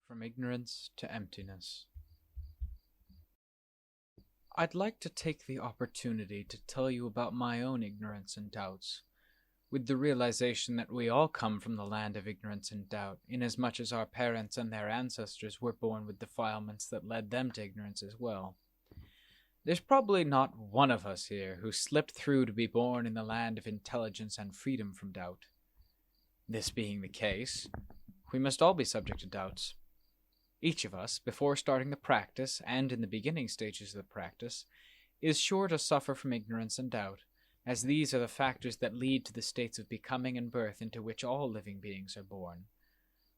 From Ignorance to Emptiness. I'd like to take the opportunity to tell you about my own ignorance and doubts, with the realization that we all come from the land of ignorance and doubt, inasmuch as our parents and their ancestors were born with defilements that led them to ignorance as well. There's probably not one of us here who slipped through to be born in the land of intelligence and freedom from doubt. This being the case, we must all be subject to doubts. Each of us, before starting the practice and in the beginning stages of the practice, is sure to suffer from ignorance and doubt, as these are the factors that lead to the states of becoming and birth into which all living beings are born.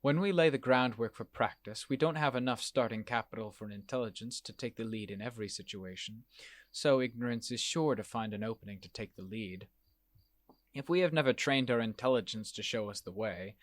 When we lay the groundwork for practice, we don't have enough starting capital for an intelligence to take the lead in every situation, so ignorance is sure to find an opening to take the lead. If we have never trained our intelligence to show us the way,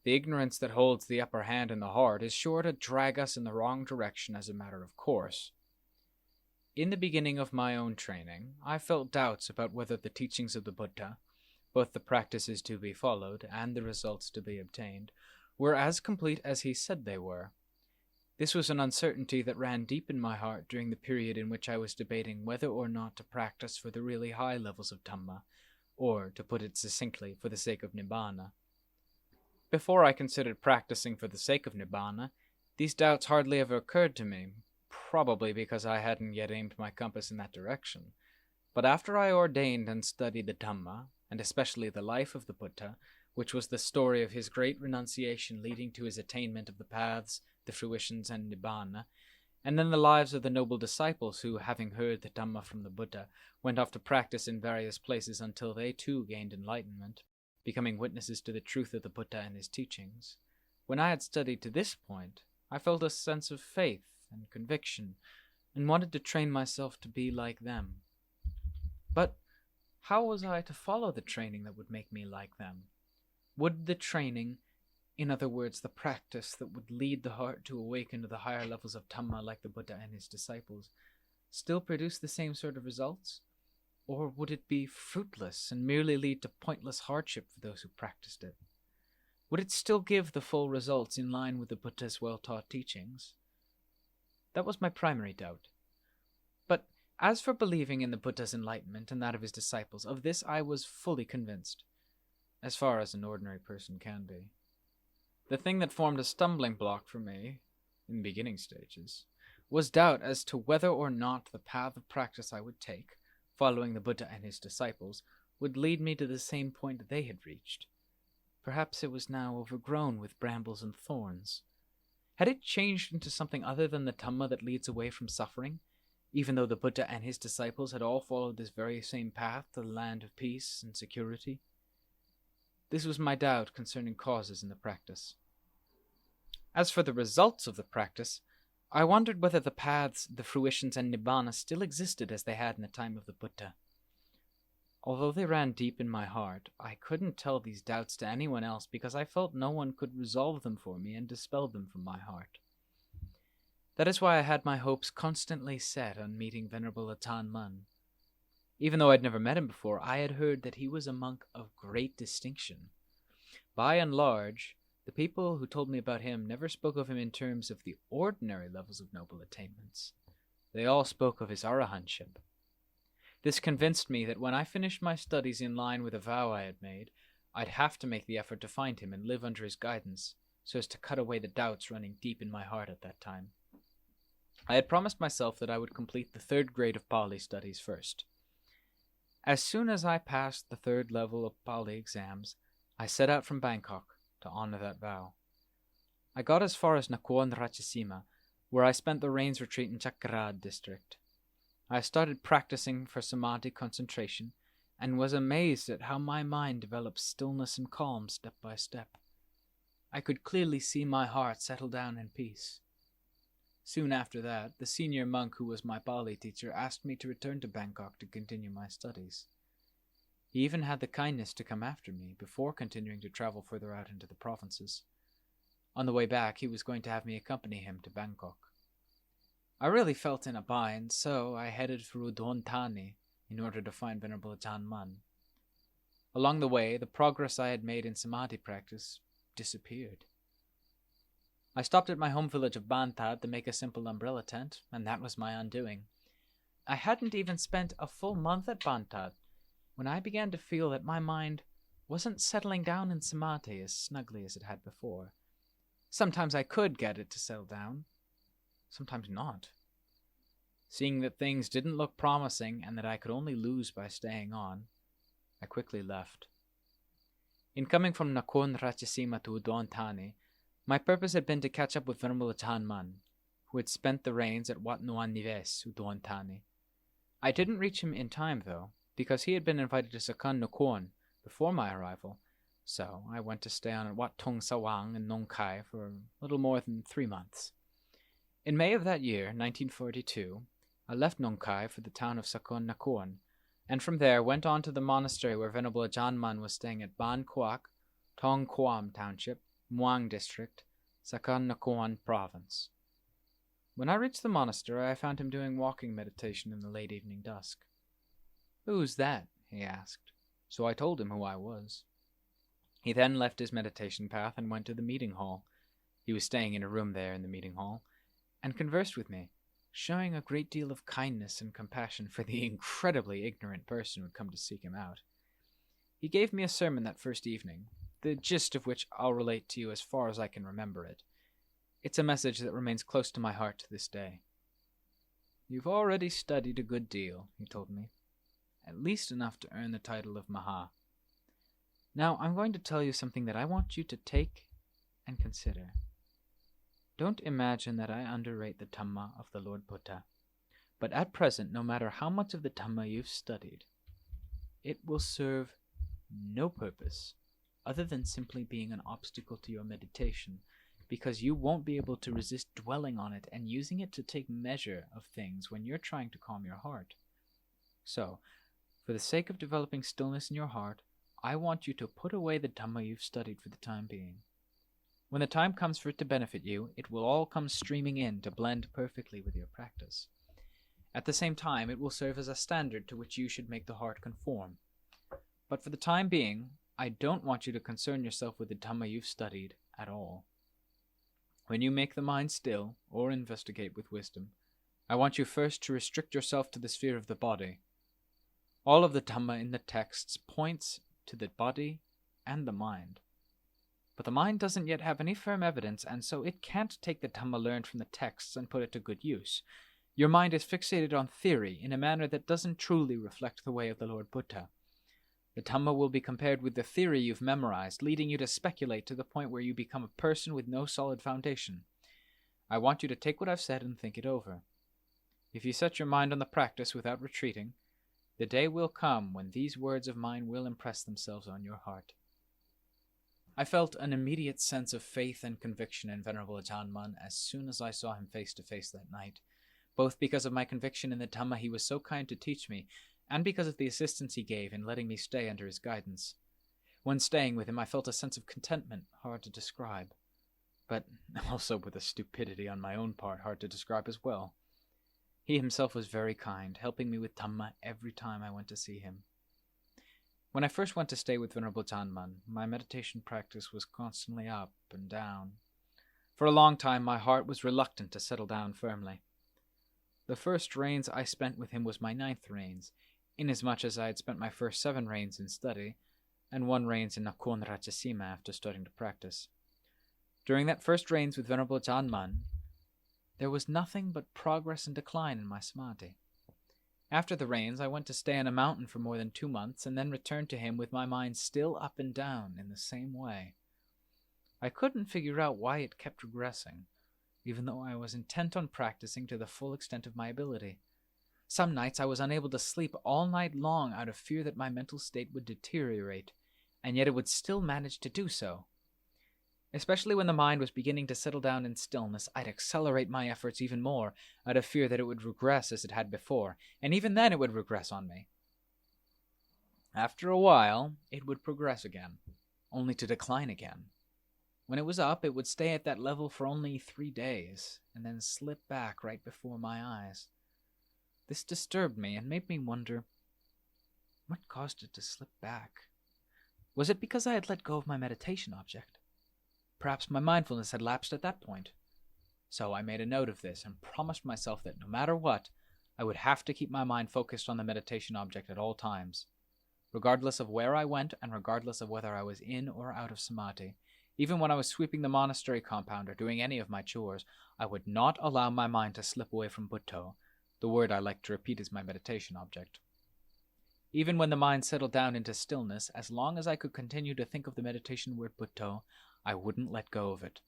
the ignorance that holds the upper hand in the heart is sure to drag us in the wrong direction as a matter of course. In the beginning of my own training, I felt doubts about whether the teachings of the Buddha, both the practices to be followed and the results to be obtained, were as complete as he said they were. This was an uncertainty that ran deep in my heart during the period in which I was debating whether or not to practice for the really high levels of Dhamma, or, to put it succinctly, for the sake of Nibbana. Before I considered practicing for the sake of Nibbana, these doubts hardly ever occurred to me, probably because I hadn't yet aimed my compass in that direction. But after I ordained and studied the Dhamma, and especially the life of the Buddha, which was the story of his great renunciation leading to his attainment of the paths, the fruitions, and Nibbana, and then the lives of the noble disciples who, having heard the Dhamma from the Buddha, went off to practice in various places until they too gained enlightenment, becoming witnesses to the truth of the Buddha and his teachings. When I had studied to this point, I felt a sense of faith and conviction, and wanted to train myself to be like them. But how was I to follow the training that would make me like them? Would the training, in other words, the practice that would lead the heart to awaken to the higher levels of Dhamma like the Buddha and his disciples, still produce the same sort of results? Or would it be fruitless and merely lead to pointless hardship for those who practiced it? Would it still give the full results in line with the Buddha's well-taught teachings? That was my primary doubt. But as for believing in the Buddha's enlightenment and that of his disciples, of this I was fully convinced, as far as an ordinary person can be. The thing that formed a stumbling block for me, in the beginning stages, was doubt as to whether or not the path of practice I would take, following the Buddha and his disciples, would lead me to the same point they had reached. Perhaps it was now overgrown with brambles and thorns. Had it changed into something other than the Dhamma that leads away from suffering, even though the Buddha and his disciples had all followed this very same path to the land of peace and security? This was my doubt concerning causes in the practice. As for the results of the practice, I wondered whether the paths, the fruitions, and Nibbana still existed as they had in the time of the Buddha. Although they ran deep in my heart, I couldn't tell these doubts to anyone else because I felt no one could resolve them for me and dispel them from my heart. That is why I had my hopes constantly set on meeting Venerable Ajaan Mun. Even though I'd never met him before, I had heard that he was a monk of great distinction. By and large, the people who told me about him never spoke of him in terms of the ordinary levels of noble attainments. They all spoke of his arahantship. This convinced me that when I finished my studies in line with a vow I had made, I'd have to make the effort to find him and live under his guidance, so as to cut away the doubts running deep in my heart at that time. I had promised myself that I would complete the 3rd grade of Pali studies first. As soon as I passed the 3rd level of Pali exams, I set out from Bangkok to honor that vow. I got as far as Nakhon Ratchasima, where I spent the rains retreat in Chakrad district. I started practicing for samadhi concentration and was amazed at how my mind developed stillness and calm step by step. I could clearly see my heart settle down in peace. Soon after that, the senior monk who was my Pali teacher asked me to return to Bangkok to continue my studies. He even had the kindness to come after me before continuing to travel further out into the provinces. On the way back, he was going to have me accompany him to Bangkok. I really felt in a bind, so I headed for Udon Thani in order to find Venerable Ajaan Mun. Along the way, the progress I had made in samadhi practice disappeared. I stopped at my home village of Bantad to make a simple umbrella tent, and that was my undoing. I hadn't even spent a full month at Bantad when I began to feel that my mind wasn't settling down in samadhi as snugly as it had before. Sometimes I could get it to settle down, sometimes not. Seeing that things didn't look promising and that I could only lose by staying on, I quickly left. In coming from Nakhon Ratchasima to Udon Thani, my purpose had been to catch up with Venerable Ajaan Mun, who had spent the rains at Wat Nuan Nives, Udon Thani. I didn't reach him in time, though, because he had been invited to Sakan Nakhon before my arrival, so I went to stay on at Wat Tong Sawang in Nong Khai for a little more than 3 months. In May of that year, 1942, I left Nong Khai for the town of Sakon Nakhon, and from there went on to the monastery where Venerable Ajaan Mun was staying at Ban Kuak, Tong Kuam Township, Muang District, Sakan Nakhon Province. When I reached the monastery, I found him doing walking meditation in the late evening dusk. "Who's that?" he asked, so I told him who I was. He then left his meditation path and went to the meeting hall. He was staying in a room there in the meeting hall, and conversed with me, showing a great deal of kindness and compassion for the incredibly ignorant person who had come to seek him out. He gave me a sermon that first evening, the gist of which I'll relate to you as far as I can remember it. It's a message that remains close to my heart to this day. "You've already studied a good deal," he told me, "at least enough to earn the title of Maha. Now I'm going to tell you something that I want you to take and consider. Don't imagine that I underrate the Dhamma of the Lord Buddha, but at present, no matter how much of the Dhamma you've studied, it will serve no purpose other than simply being an obstacle to your meditation, because you won't be able to resist dwelling on it and using it to take measure of things when you're trying to calm your heart. So, for the sake of developing stillness in your heart, I want you to put away the Dhamma you've studied for the time being. When the time comes for it to benefit you, it will all come streaming in to blend perfectly with your practice. At the same time, it will serve as a standard to which you should make the heart conform. But for the time being, I don't want you to concern yourself with the Dhamma you've studied at all. When you make the mind still, or investigate with wisdom, I want you first to restrict yourself to the sphere of the body. All of the Dhamma in the texts points to the body and the mind. But the mind doesn't yet have any firm evidence, and so it can't take the Dhamma learned from the texts and put it to good use. Your mind is fixated on theory in a manner that doesn't truly reflect the way of the Lord Buddha. The Dhamma will be compared with the theory you've memorized, leading you to speculate to the point where you become a person with no solid foundation. I want you to take what I've said and think it over. If you set your mind on the practice without retreating, the day will come when these words of mine will impress themselves on your heart." I felt an immediate sense of faith and conviction in Venerable Ajaan Mun as soon as I saw him face to face that night, both because of my conviction in the Dhamma he was so kind to teach me, and because of the assistance he gave in letting me stay under his guidance. When staying with him, I felt a sense of contentment hard to describe, but also with a stupidity on my own part hard to describe as well. He himself was very kind, helping me with Dhamma every time I went to see him. When I first went to stay with Venerable Ajaan Mun, my meditation practice was constantly up and down. For a long time, my heart was reluctant to settle down firmly. The first rains I spent with him was my 9th rains, inasmuch as I had spent my first 7 rains in study, and 1 rains in Nakhon Ratchasima after starting to practice. During that first rains with Venerable Ajaan Mun, there was nothing but progress and decline in my samadhi. After the rains, I went to stay on a mountain for more than 2 months, and then returned to him with my mind still up and down in the same way. I couldn't figure out why it kept regressing, even though I was intent on practicing to the full extent of my ability. Some nights I was unable to sleep all night long out of fear that my mental state would deteriorate, and yet it would still manage to do so. Especially when the mind was beginning to settle down in stillness, I'd accelerate my efforts even more, out of fear that it would regress as it had before, and even then it would regress on me. After a while, it would progress again, only to decline again. When it was up, it would stay at that level for only 3 days, and then slip back right before my eyes. This disturbed me and made me wonder, what caused it to slip back? Was it because I had let go of my meditation object? perhaps my mindfulness had lapsed at that point. So I made a note of this and promised myself that no matter what, I would have to keep my mind focused on the meditation object at all times. Regardless of where I went and regardless of whether I was in or out of samadhi, even when I was sweeping the monastery compound or doing any of my chores, I would not allow my mind to slip away from Buddho. The word I like to repeat is my meditation object. Even when the mind settled down into stillness, as long as I could continue to think of the meditation word Buddho, I wouldn't let go of it.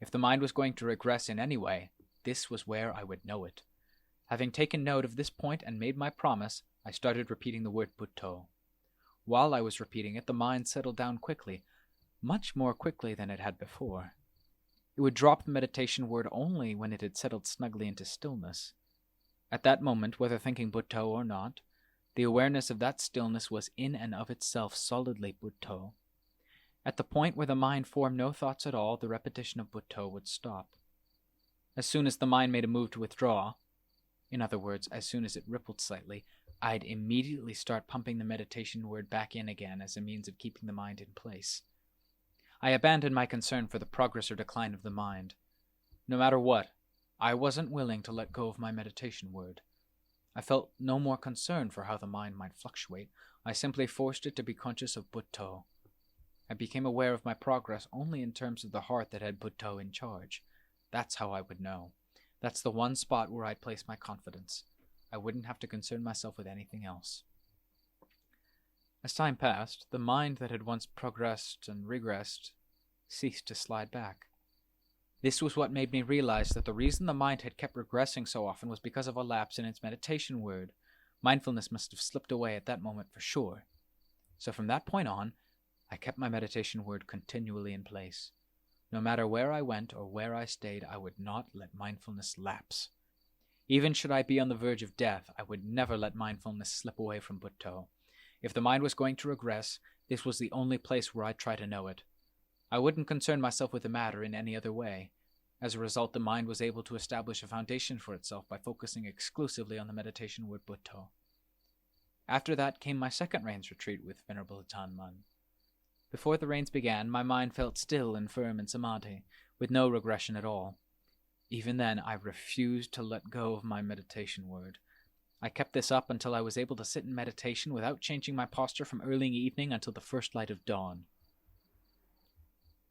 If the mind was going to regress in any way, this was where I would know it. Having taken note of this point and made my promise, I started repeating the word Buddho. While I was repeating it, the mind settled down quickly, much more quickly than it had before. It would drop the meditation word only when it had settled snugly into stillness. At that moment, whether thinking Buddho or not, the awareness of that stillness was in and of itself solidly Buddho. At the point where the mind formed no thoughts at all, the repetition of Buddho would stop. As soon as the mind made a move to withdraw, in other words, as soon as it rippled slightly, I'd immediately start pumping the meditation word back in again as a means of keeping the mind in place. I abandoned my concern for the progress or decline of the mind. No matter what, I wasn't willing to let go of my meditation word. I felt no more concern for how the mind might fluctuate. I simply forced it to be conscious of Buddho. I became aware of my progress only in terms of the heart that had Buddho in charge. That's how I would know. That's the one spot where I'd place my confidence. I wouldn't have to concern myself with anything else. As time passed, the mind that had once progressed and regressed ceased to slide back. This was what made me realize that the reason the mind had kept regressing so often was because of a lapse in its meditation word. Mindfulness must have slipped away at that moment for sure. So from that point on, I kept my meditation word continually in place. No matter where I went or where I stayed, I would not let mindfulness lapse. Even should I be on the verge of death, I would never let mindfulness slip away from Buddho. If the mind was going to regress, this was the only place where I'd try to know it. I wouldn't concern myself with the matter in any other way. As a result, the mind was able to establish a foundation for itself by focusing exclusively on the meditation word Buddho. After that came my second rains retreat with Venerable Ajaan Mun. Before the rains began, my mind felt still and firm in samadhi, with no regression at all. Even then, I refused to let go of my meditation word. I kept this up until I was able to sit in meditation without changing my posture from early evening until the first light of dawn.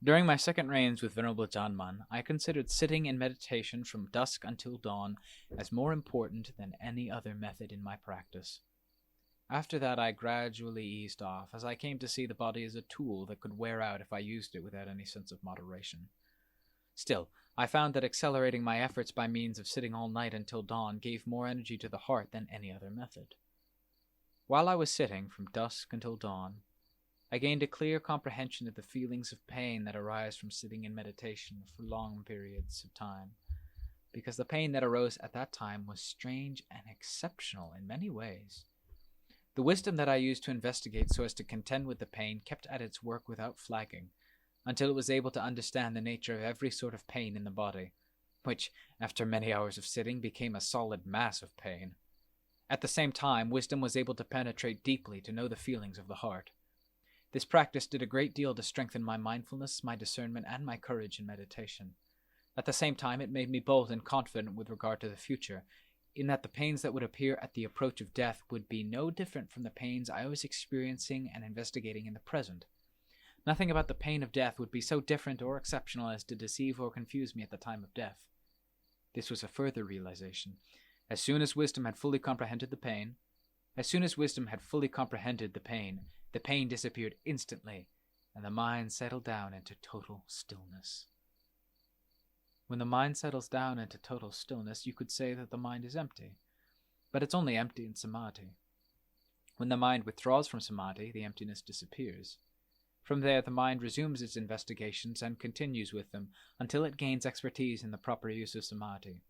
During my second rains with Venerable Ajaan Mun, I considered sitting in meditation from dusk until dawn as more important than any other method in my practice. After that, I gradually eased off, as I came to see the body as a tool that could wear out if I used it without any sense of moderation. Still, I found that accelerating my efforts by means of sitting all night until dawn gave more energy to the heart than any other method. While I was sitting from dusk until dawn, I gained a clear comprehension of the feelings of pain that arise from sitting in meditation for long periods of time, because the pain that arose at that time was strange and exceptional in many ways. The wisdom that I used to investigate so as to contend with the pain kept at its work without flagging, until it was able to understand the nature of every sort of pain in the body, which, after many hours of sitting, became a solid mass of pain. At the same time, wisdom was able to penetrate deeply to know the feelings of the heart. This practice did a great deal to strengthen my mindfulness, my discernment, and my courage in meditation. At the same time, it made me bold and confident with regard to the future, in that the pains that would appear at the approach of death would be no different from the pains I was experiencing and investigating in the present. Nothing about the pain of death would be so different or exceptional as to deceive or confuse me at the time of death. This was a further realization. As soon as wisdom had fully comprehended the pain, the pain disappeared instantly, and the mind settled down into total stillness. When the mind settles down into total stillness, you could say that the mind is empty, but it's only empty in samadhi. When the mind withdraws from samadhi, the emptiness disappears. From there, the mind resumes its investigations and continues with them until it gains expertise in the proper use of samadhi.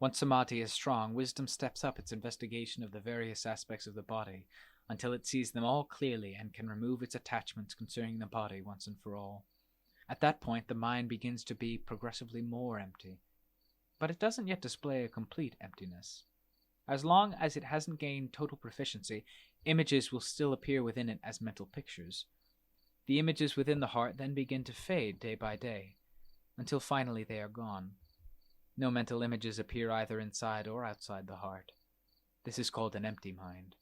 Once samadhi is strong, wisdom steps up its investigation of the various aspects of the body until it sees them all clearly and can remove its attachments concerning the body once and for all. At that point, the mind begins to be progressively more empty, but it doesn't yet display a complete emptiness. As long as it hasn't gained total proficiency, images will still appear within it as mental pictures. The images within the heart then begin to fade day by day, until finally they are gone. No mental images appear either inside or outside the heart. This is called an empty mind.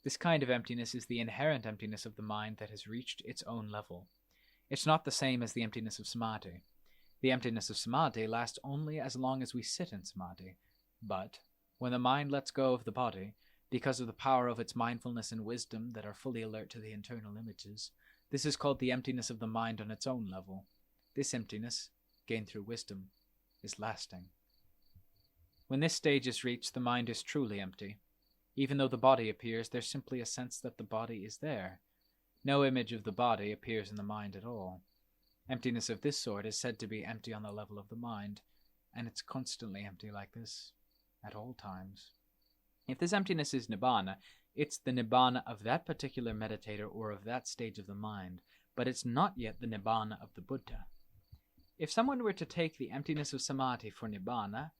This kind of emptiness is the inherent emptiness of the mind that has reached its own level. It's not the same as the emptiness of samadhi. The emptiness of samadhi lasts only as long as we sit in samadhi, but when the mind lets go of the body, because of the power of its mindfulness and wisdom that are fully alert to the internal images, this is called the emptiness of the mind on its own level. This emptiness, gained through wisdom, is lasting. When this stage is reached, the mind is truly empty. Even though the body appears, there's simply a sense that the body is there. No image of the body appears in the mind at all. Emptiness of this sort is said to be empty on the level of the mind, and it's constantly empty like this, at all times. If this emptiness is nibbana, it's the nibbana of that particular meditator or of that stage of the mind, but it's not yet the nibbana of the Buddha. If someone were to take the emptiness of samadhi for nibbana,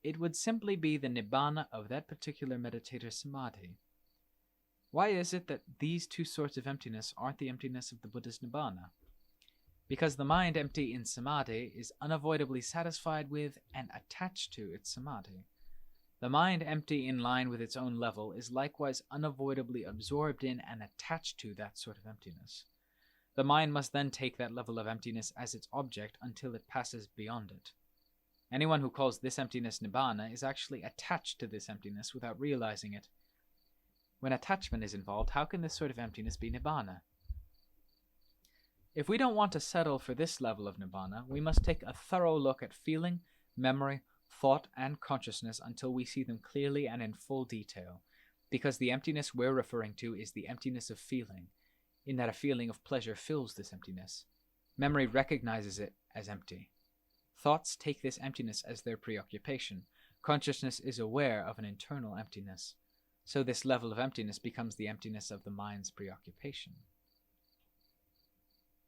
it would simply be the nibbana of that particular meditator's samadhi. Why is it that these two sorts of emptiness aren't the emptiness of the Buddha's nibbana? Because the mind empty in samadhi is unavoidably satisfied with and attached to its samadhi. The mind empty in line with its own level is likewise unavoidably absorbed in and attached to that sort of emptiness. The mind must then take that level of emptiness as its object until it passes beyond it. Anyone who calls this emptiness nibbana is actually attached to this emptiness without realizing it. When attachment is involved, how can this sort of emptiness be nibbana? If we don't want to settle for this level of nibbana, we must take a thorough look at feeling, memory, thought, and consciousness until we see them clearly and in full detail, because the emptiness we're referring to is the emptiness of feeling, in that a feeling of pleasure fills this emptiness. Memory recognizes it as empty. Thoughts take this emptiness as their preoccupation. Consciousness is aware of an internal emptiness. So this level of emptiness becomes the emptiness of the mind's preoccupation.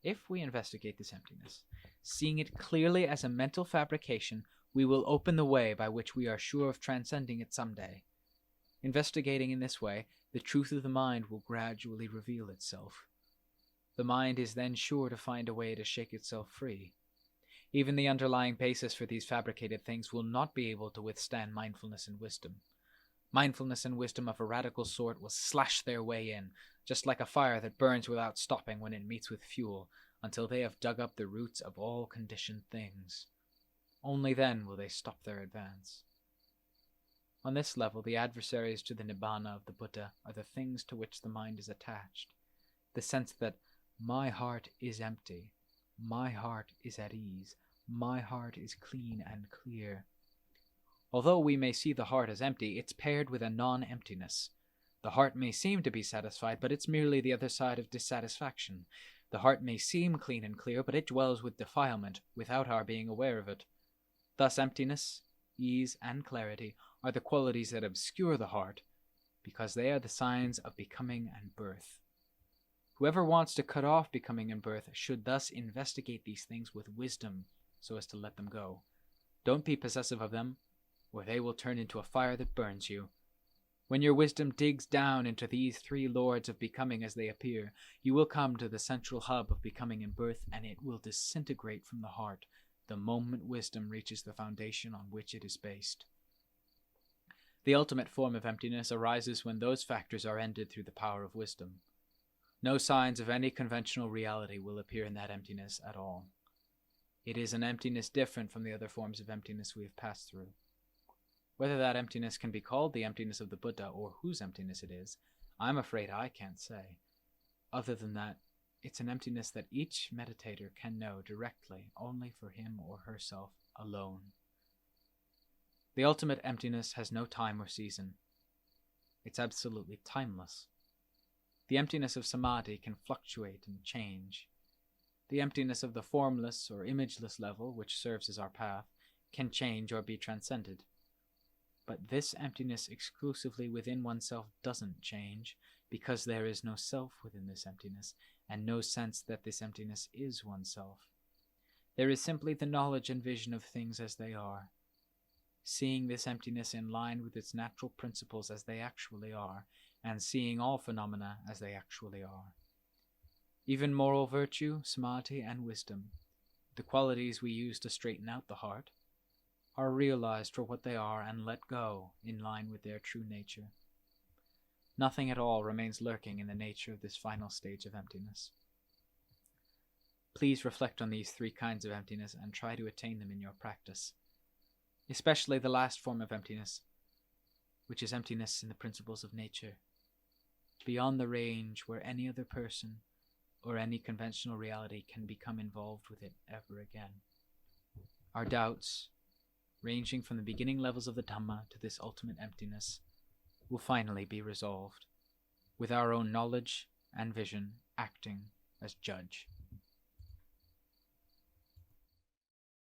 If we investigate this emptiness, seeing it clearly as a mental fabrication, we will open the way by which we are sure of transcending it someday. Investigating in this way, the truth of the mind will gradually reveal itself. The mind is then sure to find a way to shake itself free. Even the underlying basis for these fabricated things will not be able to withstand mindfulness and wisdom. Mindfulness and wisdom of a radical sort will slash their way in, just like a fire that burns without stopping when it meets with fuel, until they have dug up the roots of all conditioned things. Only then will they stop their advance. On this level, the adversaries to the nibbana of the Buddha are the things to which the mind is attached. The sense that my heart is empty, my heart is at ease, my heart is clean and clear. Although we may see the heart as empty, it's paired with a non-emptiness. The heart may seem to be satisfied, but it's merely the other side of dissatisfaction. The heart may seem clean and clear, but it dwells with defilement, without our being aware of it. Thus emptiness, ease, and clarity are the qualities that obscure the heart, because they are the signs of becoming and birth. Whoever wants to cut off becoming and birth should thus investigate these things with wisdom, so as to let them go. Don't be possessive of them, or they will turn into a fire that burns you. When your wisdom digs down into these three lords of becoming as they appear, you will come to the central hub of becoming and birth, and it will disintegrate from the heart the moment wisdom reaches the foundation on which it is based. The ultimate form of emptiness arises when those factors are ended through the power of wisdom. No signs of any conventional reality will appear in that emptiness at all. It is an emptiness different from the other forms of emptiness we have passed through. Whether that emptiness can be called the emptiness of the Buddha or whose emptiness it is, I'm afraid I can't say. Other than that, it's an emptiness that each meditator can know directly only for him or herself alone. The ultimate emptiness has no time or season. It's absolutely timeless. The emptiness of samadhi can fluctuate and change. The emptiness of the formless or imageless level, which serves as our path, can change or be transcended. But this emptiness exclusively within oneself doesn't change, because there is no self within this emptiness, and no sense that this emptiness is oneself. There is simply the knowledge and vision of things as they are. Seeing this emptiness in line with its natural principles as they actually are, and seeing all phenomena as they actually are. Even moral virtue, samadhi, and wisdom, the qualities we use to straighten out the heart, are realized for what they are and let go in line with their true nature. Nothing at all remains lurking in the nature of this final stage of emptiness. Please reflect on these three kinds of emptiness and try to attain them in your practice, especially the last form of emptiness, which is emptiness in the principles of nature, beyond the range where any other person or any conventional reality can become involved with it ever again. Our doubts, ranging from the beginning levels of the Dhamma to this ultimate emptiness, will finally be resolved, with our own knowledge and vision acting as judge.